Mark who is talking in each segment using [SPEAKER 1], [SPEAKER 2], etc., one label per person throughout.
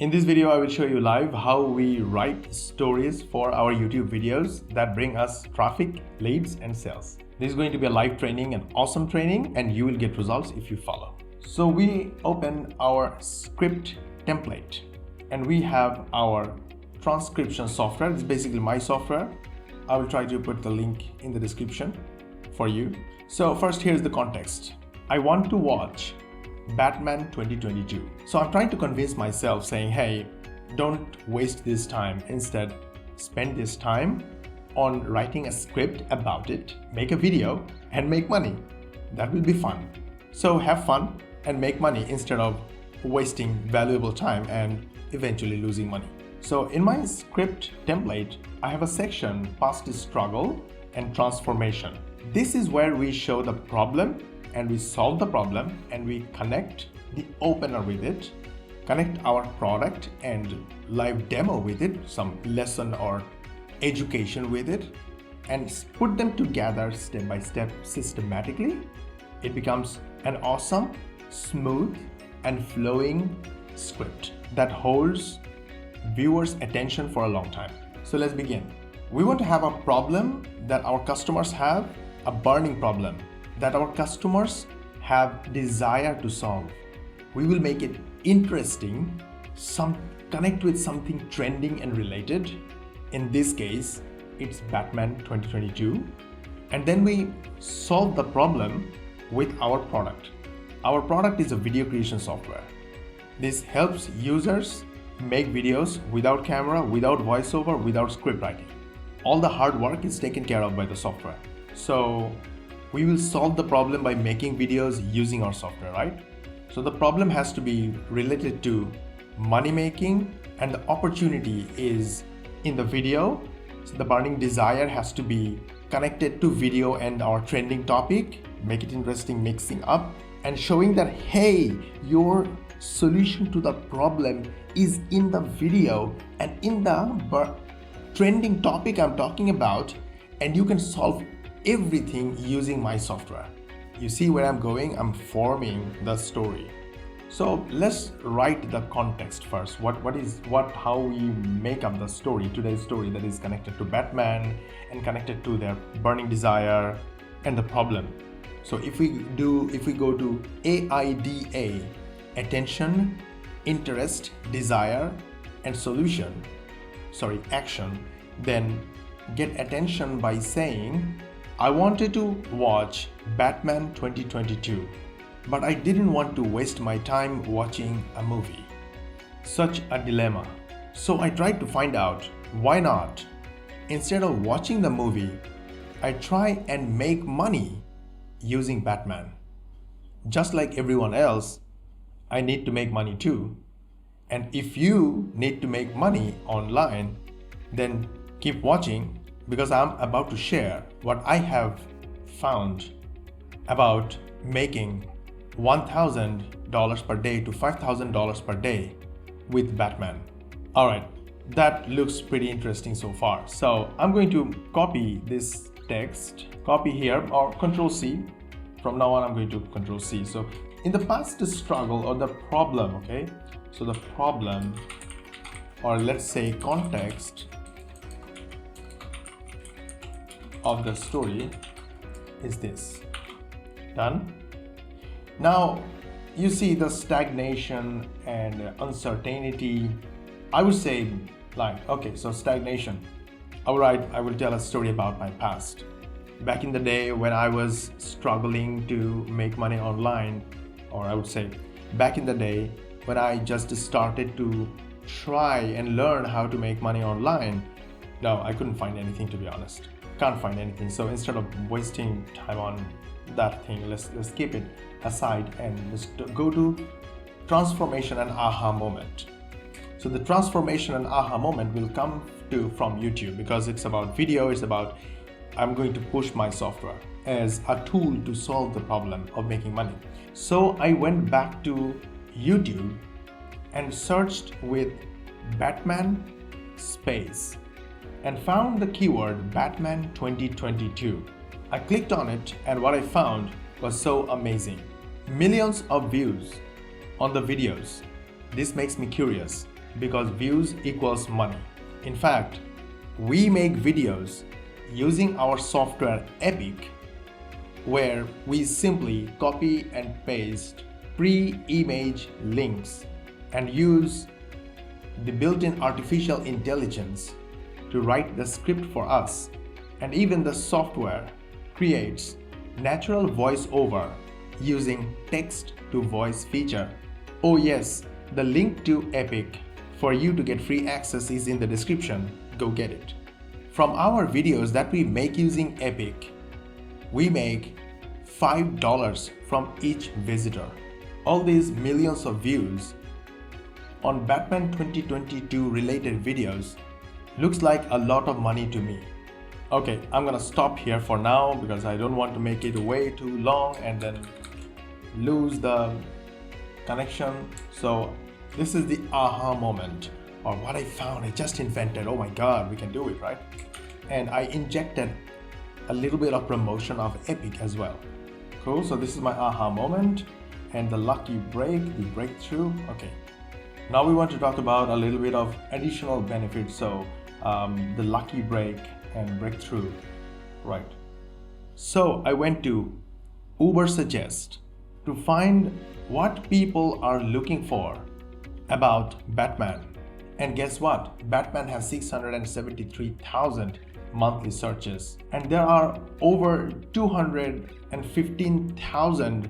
[SPEAKER 1] In this video, I will show you live how we write stories for our YouTube videos that bring us traffic, leads, and sales. This is going to be a live training, an awesome training, and you will get results if you follow. So we open our script template and we have our transcription software. It's basically my software. I will try to put the link in the description for you. So first, here's the context. I want to watch Batman 2022. So I'm trying to convince myself saying, hey, don't waste this time. Instead, spend this time on writing a script about it, make a video and make money. That will be fun. So have fun and make money instead of wasting valuable time and eventually losing money. So in my script template, I have a section past struggle and transformation. This is where we show the problem and we solve the problem and we connect the opener with it, connect our product and live demo with it, some lesson or education with it, and put them together step by step systematically. It becomes an awesome, smooth and flowing script that holds viewers' attention for a long time. So let's begin. We want to have a problem that our customers have, a burning problem that our customers have desire to solve. We will make it interesting, connect with something trending and related. In this case, it's Batman 2022. And then we solve the problem with our product. Our product is a video creation software. This helps users make videos without camera, without voiceover, without script writing. All the hard work is taken care of by the software. So we will solve the problem by making videos using our software, right? So the problem has to be related to money making and the opportunity is in the video. So the burning desire has to be connected to video and our trending topic, make it interesting, mixing up and showing that, hey, your solution to the problem is in the video and in the trending topic I'm talking about, and you can solve everything using my software. You see where I'm going? I'm forming the story. So let's write the context first. How we make up the story, today's story that is connected to Batman and connected to their burning desire and the problem. So if we go to AIDA, attention, interest, desire, and action, then get attention by saying, I wanted to watch Batman 2022, but I didn't want to waste my time watching a movie. Such a dilemma. So I tried to find out, why not? Instead of watching the movie, I try and make money using Batman. Just like everyone else, I need to make money too. And if you need to make money online, then keep watching, because I'm about to share what I have found about making $1,000 per day to $5,000 per day with Batman. All right, that looks pretty interesting so far. So I'm going to copy this text, copy here or Control C. From now on, I'm going to Control C. So in the past struggle or the problem, okay? So the problem, or let's say context of the story is this. Done. Now you see the stagnation and uncertainty. I would say so stagnation. All right, I will tell a story about my past. Back in the day when I was struggling to make money online, or I would say back in the day when I just started to try and learn how to make money online, no, I couldn't find anything, to be honest. Can't find anything. So instead of wasting time on that thing, let's keep it aside and let's go to transformation and aha moment. So the transformation and aha moment will come from YouTube, because it's about video. It's about I'm going to push my software as a tool to solve the problem of making money. So I went back to YouTube and searched with Batman space and found the keyword Batman 2022. I clicked on it and what I found was so amazing. Millions of views on the videos. This makes me curious. because views equals money. In fact, we make videos using our software Epic, where we simply copy and paste pre-image links and use the built-in artificial intelligence to write the script for us, and even the software creates natural voiceover using text to voice feature. Oh yes, the link to Epic for you to get free access is in the description. Go get it. From our videos that we make using Epic, we make $5 from each visitor. All these millions of views on Batman 2022 related videos looks like a lot of money to me. Okay, I'm gonna stop here for now because I don't want to make it way too long and then lose the connection. So this is the aha moment, or what I found. I just invented. Oh my god, we can do it, right? And I injected a little bit of promotion of Epic as well. Cool. So this is my aha moment and the lucky break, the breakthrough. Okay, now we want to talk about a little bit of additional benefits. So the lucky break and breakthrough, right? So I went to Uber Suggest to find what people are looking for about Batman. And guess what? Batman has 673,000 monthly searches, and there are over 215,000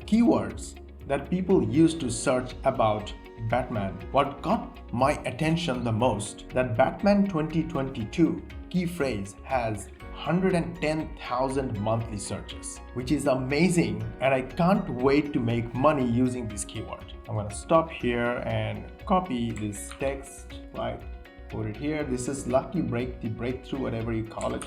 [SPEAKER 1] keywords that people use to search about Batman. What got my attention the most, that Batman 2022 key phrase has 110,000 monthly searches, which is amazing, and I can't wait to make money using this keyword. I'm gonna stop here and copy this text, right? Put it here. This is lucky break, the breakthrough, whatever you call it.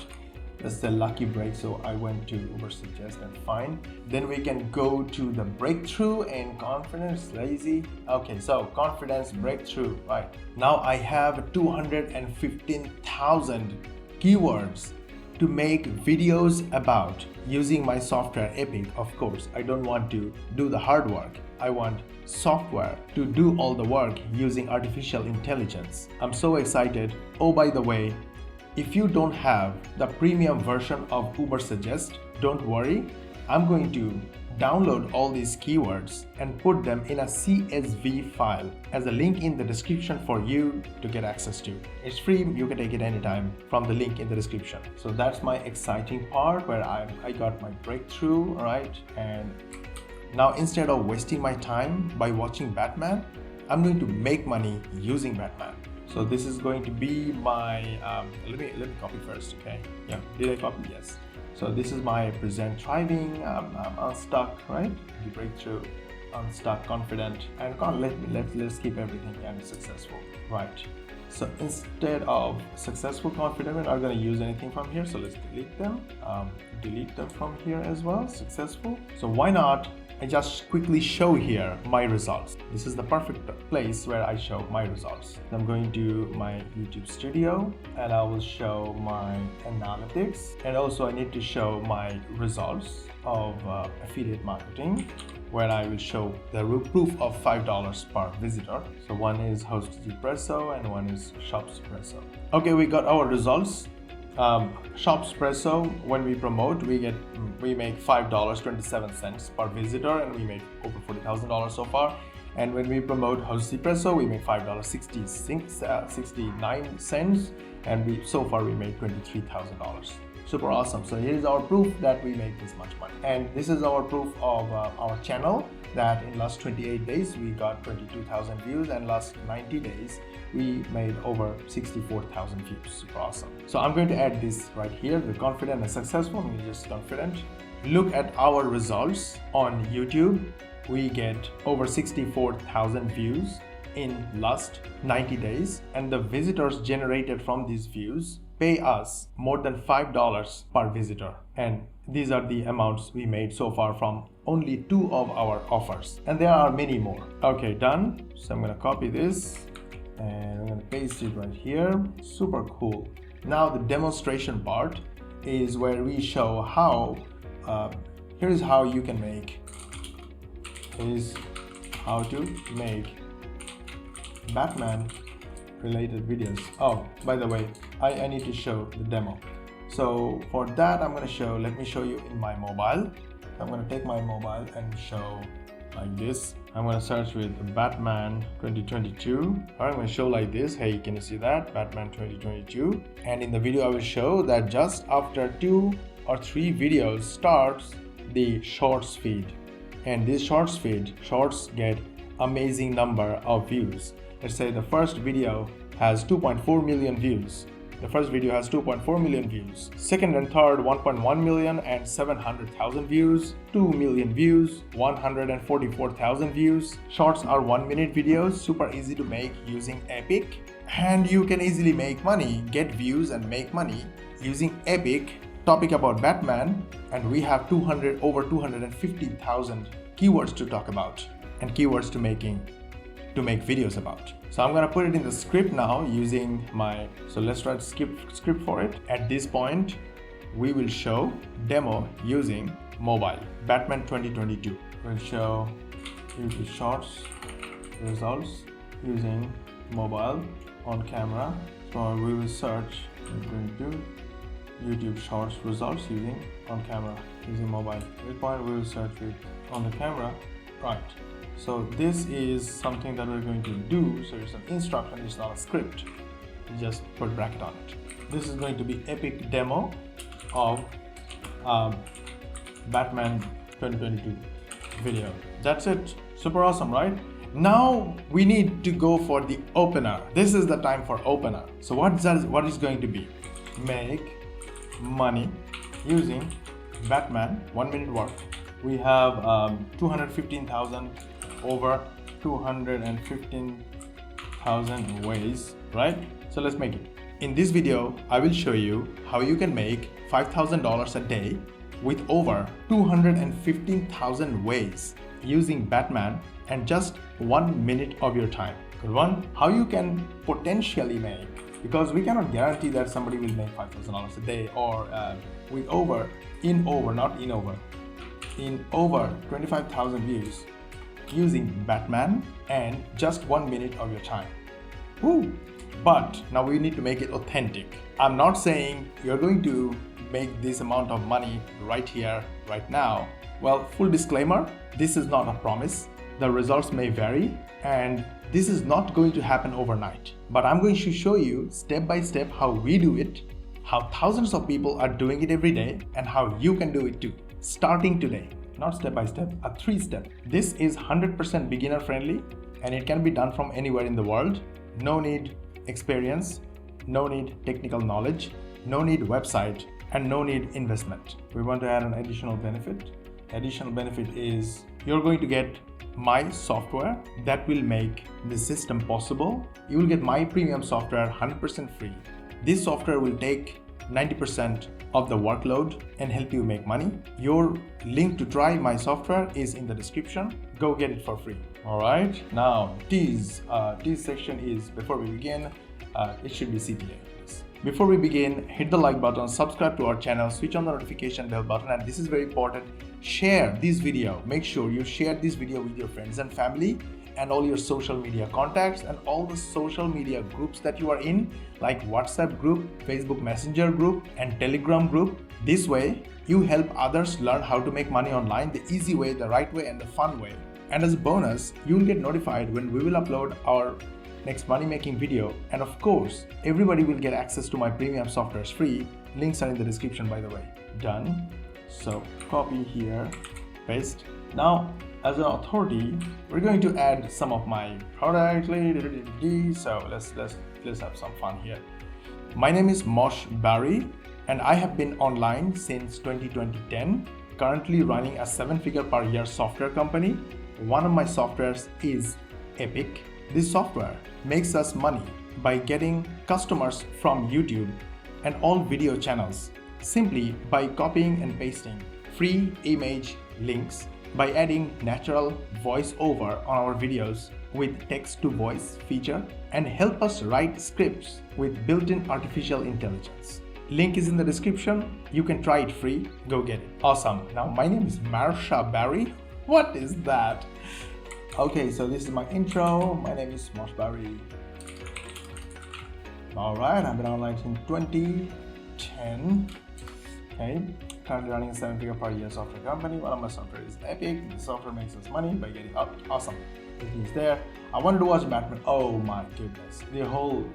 [SPEAKER 1] That's the lucky break. So I went to Uber Suggest and find. Then we can go to the breakthrough and confidence, lazy. Okay, so confidence, breakthrough, right? Now I have 215,000 keywords to make videos about using my software Epic. Of course, I don't want to do the hard work. I want software to do all the work using artificial intelligence. I'm so excited. Oh, by the way, if you don't have the premium version of Uber Suggest, don't worry. I'm going to download all these keywords and put them in a CSV file as a link in the description for you to get access to. It's free, you can take it anytime from the link in the description. So that's my exciting part where I got my breakthrough, right? And now instead of wasting my time by watching Batman, I'm going to make money using Batman. So this is going to be my, let me copy first, okay? Yeah, did I copy? Yes. So this is my present thriving, I'm unstuck, right? The breakthrough, unstuck, confident, and let's keep everything and successful, right? So instead of successful, confident, we're not going to use anything from here. So let's delete them from here as well. Successful. So why not? I just quickly show here my results. This is the perfect place where I show my results. I'm going to my YouTube studio and I will show my analytics, and also I need to show my results of affiliate marketing, where I will show the proof of $5 per visitor. So one is Hostespresso and one is Shopspresso. Okay, we got our results. Shopspresso, when we promote, we make $5.27 per visitor, and we made over $40,000 so far. And when we promote Hostespresso, we make $5.69, and so far we made $23,000. Super awesome. So here is our proof that we make this much money, and this is our proof of our channel, that in last 28 days we got 22,000 views, and last 90 days we made over 64,000 views. Super awesome. So I'm going to add this right here, the confident and successful. I'm just confident. Look at our results on YouTube. We get over 64,000 views in last 90 days, and the visitors generated from these views pay us more than $5 per visitor. And these are the amounts we made so far from only 2 of our offers, and there are many more. Okay, done. So I'm going to copy this and I'm going to paste it right here. Super cool. Now the demonstration part is where we show how here's how you can make, is how to make Batman related videos. Oh, by the way, I need to show the demo. So for that, I'm going to show, let me show you in my mobile. I'm going to take my mobile and show like this. I'm going to search with Batman 2022. I'm going to show like this. Hey, can you see that? Batman 2022. And in the video, I will show that just after 2 or 3 videos starts the shorts feed. And this shorts feed, shorts get amazing number of views. Let's say the first video has 2.4 million views. The first video has 2.4 million views. Second and third, 1.1 million and 700,000 views. 2 million views, 144,000 views. Shorts are 1-minute videos, super easy to make using Epic. And you can easily make money, get views and make money using Epic. Topic about Batman, and we have over 250,000 keywords to talk about and keywords to make videos about. So I'm gonna put it in the script now using so let's write script for it. At this point, we will show demo using mobile. Batman 2022. We'll show YouTube Shorts results using mobile on camera. So we will search YouTube Shorts results using on camera using mobile. At this point, we will search it on the camera. Right. So this is something that we're going to do. So it's an instruction, it's not a script. You just put bracket on it. This is going to be epic demo of Batman 2022 video. That's it. Super awesome, right? Now we need to go for the opener. This is the time for opener. So what is going to be? Make money using Batman 1-minute work. We have 215,000 over 215,000 ways, right? So let's make it. In this video, I will show you how you can make $5,000 a day with over 215,000 ways using Batman and just 1 minute of your time. Good one. How you can potentially make, because we cannot guarantee that somebody will make $5,000 a day or with over 25,000 views using Batman and just 1 minute of your time. Woo! But now we need to make it authentic. I'm not saying you're going to make this amount of money right here, right now. Well, full disclaimer, this is not a promise. The results may vary and this is not going to happen overnight. But I'm going to show you step by step how we do it, how thousands of people are doing it every day, and how you can do it too, starting today. Not step by step, a 3-step. This is 100% beginner friendly and it can be done from anywhere in the world. No need experience, no need technical knowledge, no need website, and no need investment. We want to add an additional benefit. Additional benefit is you're going to get my software that will make the system possible. You will get my premium software 100% free. This software will take 90% of the workload and help you make money. Your link to try my software is in the description. Go get it for free. All right. Now, tease section is before we begin. It should be CTA. Before we begin, hit the like button, subscribe to our channel, switch on the notification bell button, and this is very important. Share this video. Make sure you share this video with your friends and family and all your social media contacts and all the social media groups that you are in, like WhatsApp group, Facebook Messenger group, and Telegram group. This way, you help others learn how to make money online the easy way, the right way, and the fun way. And as a bonus, you will get notified when we will upload our next money making video. And of course, everybody will get access to my premium softwares free. Links are in the description, by the way. Done. So copy here, paste. Now, as an authority, we're going to add some of my product. So let's have some fun here. My name is Mosh Bari, and I have been online since 2010. Currently running a 7-figure per year software company. One of my softwares is Epic. This software makes us money by getting customers from YouTube and all video channels simply by copying and pasting free image links, by adding natural voiceover on our videos with text-to-voice feature, and help us write scripts with built-in artificial intelligence. Link is in the description. You can try it free. Go get it. Awesome. Now my name is Marsha Bari. What is that? Okay, so this is my intro. My name is Mosh Bari. Alright, I've been online since 2010. Okay, currently running a 7-figure per year software company. One of my software is Epic. The software makes us money by getting awesome. Everything's there. I wanted to watch Batman. Oh my goodness. The whole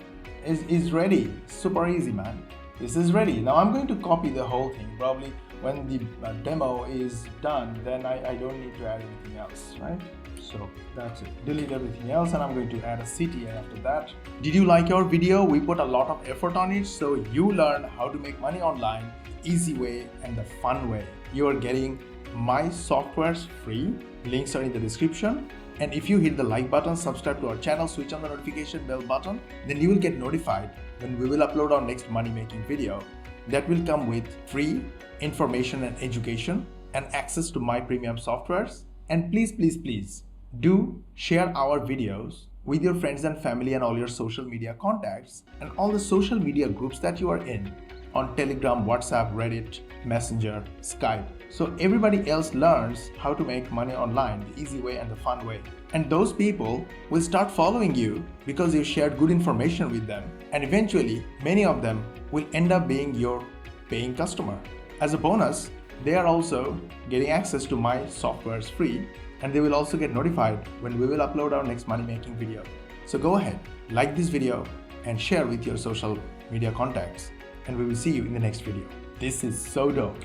[SPEAKER 1] is ready. Super easy, man. This is ready. Now I'm going to copy the whole thing. Probably when the demo is done, then I don't need to add anything else, right? So that's it. Delete everything else, and I'm going to add a CTA after that. Did you like our video? We put a lot of effort on it, so you learn how to make money online, easy way and the fun way. You are getting my softwares free. Links are in the description. And if you hit the like button, subscribe to our channel, switch on the notification bell button, then you will get notified when we will upload our next money making video. That will come with free information and education and access to my premium softwares. And please do share our videos with your friends and family and all your social media contacts and all the social media groups that you are in on Telegram, WhatsApp, Reddit, Messenger, Skype. So everybody else learns how to make money online the easy way and the fun way. And those people will start following you because you shared good information with them. And eventually, many of them will end up being your paying customer. As a bonus, they are also getting access to my softwares free, and they will also get notified when we will upload our next money making video. So go ahead, like this video and share with your social media contacts, and we will see you in the next video. This is so dope.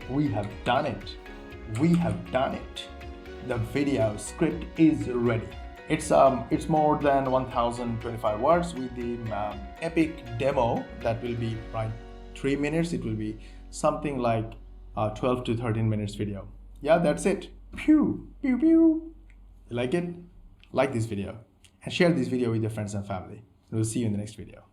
[SPEAKER 1] We have done it. We have done it. The video script is ready. It's more than 1025 words with the epic demo that will be right 3 minutes. It will be something like 12 to 13 minutes video. Yeah, that's it. Pew, pew, pew. You like it? Like this video and share this video with your friends and family. We'll see you in the next video.